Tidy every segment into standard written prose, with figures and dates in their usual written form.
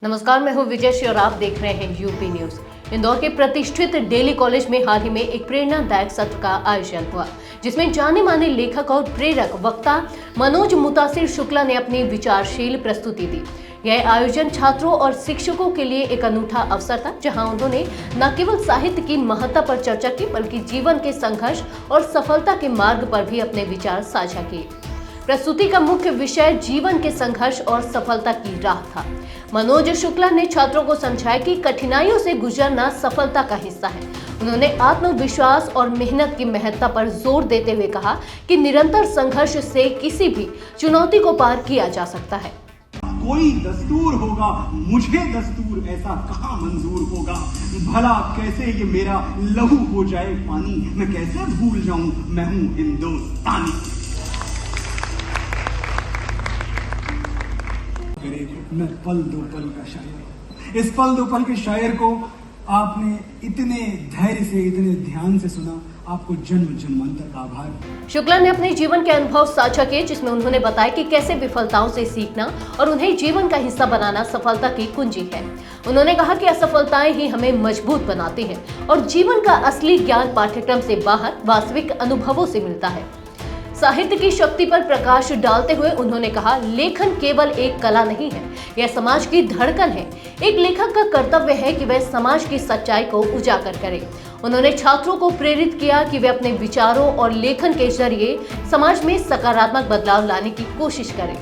नमस्कार, मैं हूं विजय और आप देख रहे हैं यूपी न्यूज। इंदौर के प्रतिष्ठित डेली कॉलेज में हाल ही में एक प्रेरणादायक सत्र का आयोजन हुआ, जिसमें जाने माने लेखक और प्रेरक वक्ता मनोज मुतासिर शुक्ला ने अपनी विचारशील प्रस्तुति दी। यह आयोजन छात्रों और शिक्षकों के लिए एक अनूठा अवसर था, जहां उन्होंने न केवल साहित्य की महत्ता पर चर्चा की, बल्कि जीवन के संघर्ष और सफलता के मार्ग पर भी अपने विचार साझा किए। प्रस्तुति का मुख्य विषय जीवन के संघर्ष और सफलता की राह था। मनोज शुक्ला ने छात्रों को समझाया कि कठिनाइयों से गुजरना सफलता का हिस्सा है। उन्होंने आत्मविश्वास और मेहनत की महत्ता पर जोर देते हुए कहा कि निरंतर संघर्ष से किसी भी चुनौती को पार किया जा सकता है। कोई दस्तूर होगा, मुझे दस्तूर ऐसा कहाँ मंजूर होगा। भला कैसे ये मेरा लहू हो जाए पानी, मैं कैसे भूल जाऊं मैं हूं हिंदुस्तानी। मैं पल दो पल का शायर। इस पल दो पल के शायर को आपने इतने धैर्य से, इतने ध्यान से सुना, आपको जन्म जन्मांतर का आभार। शुक्ला ने अपने जीवन के अनुभव साझा किए, जिसमें उन्होंने बताया कि कैसे विफलताओं से सीखना और उन्हें जीवन का हिस्सा बनाना सफलता की कुंजी है। उन्होंने कहा कि असफलताएं ही हमें मजबूत बनाती हैं और जीवन का असली ज्ञान पाठ्यक्रम से बाहर वास्तविक अनुभवों से मिलता है। साहित्य की शक्ति पर प्रकाश डालते हुए उन्होंने कहा, लेखन केवल एक कला नहीं है, यह समाज की धड़कन है। एक लेखक का कर्तव्य है कि वह समाज की सच्चाई को उजागर करे। उन्होंने छात्रों को प्रेरित किया कि वे अपने विचारों और लेखन के जरिए समाज में सकारात्मक बदलाव लाने की कोशिश करें।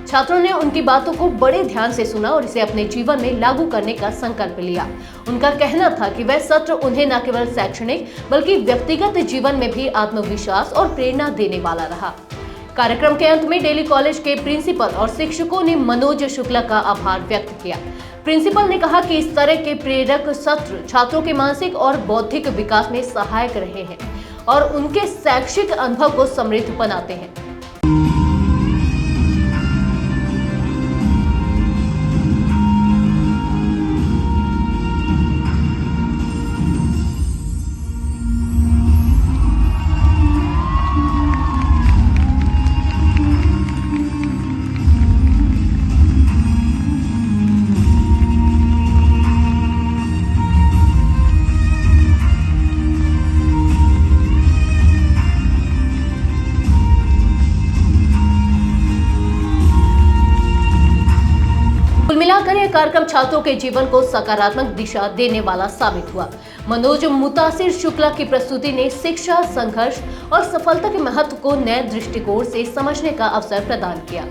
छात्रों ने उनकी बातों को बड़े ध्यान से सुना और इसे अपने जीवन में लागू करने का संकल्प लिया। उनका कहना था कि वह सत्र उन्हें न केवल शैक्षणिक बल्कि व्यक्तिगत जीवन में भी आत्मविश्वास और प्रेरणा देने वाला रहा। कार्यक्रम के अंत में डेली कॉलेज के प्रिंसिपल और शिक्षकों ने मनोज शुक्ला का आभार व्यक्त किया। प्रिंसिपल ने कहा कि इस तरह के प्रेरक सत्र छात्रों के मानसिक और बौद्धिक विकास में सहायक रहे हैं और उनके शैक्षिक अनुभव को समृद्ध बनाते हैं। कुल मिलाकर यह कार्यक्रम छात्रों के जीवन को सकारात्मक दिशा देने वाला साबित हुआ। मनोज मुतासिर शुक्ला की प्रस्तुति ने शिक्षा, संघर्ष और सफलता के महत्व को नए दृष्टिकोण से समझने का अवसर प्रदान किया।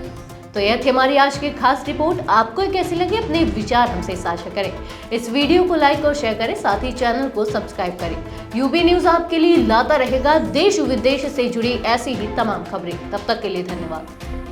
तो यह थी हमारी आज की खास रिपोर्ट। आपको कैसी लगी, अपने विचार हमसे साझा करें। इस वीडियो को लाइक और शेयर करें, साथ ही चैनल को सब्सक्राइब करें। यूबी न्यूज आपके लिए लाता रहेगा देश विदेश से जुड़ी ऐसी ही तमाम खबरें। तब तक के लिए धन्यवाद।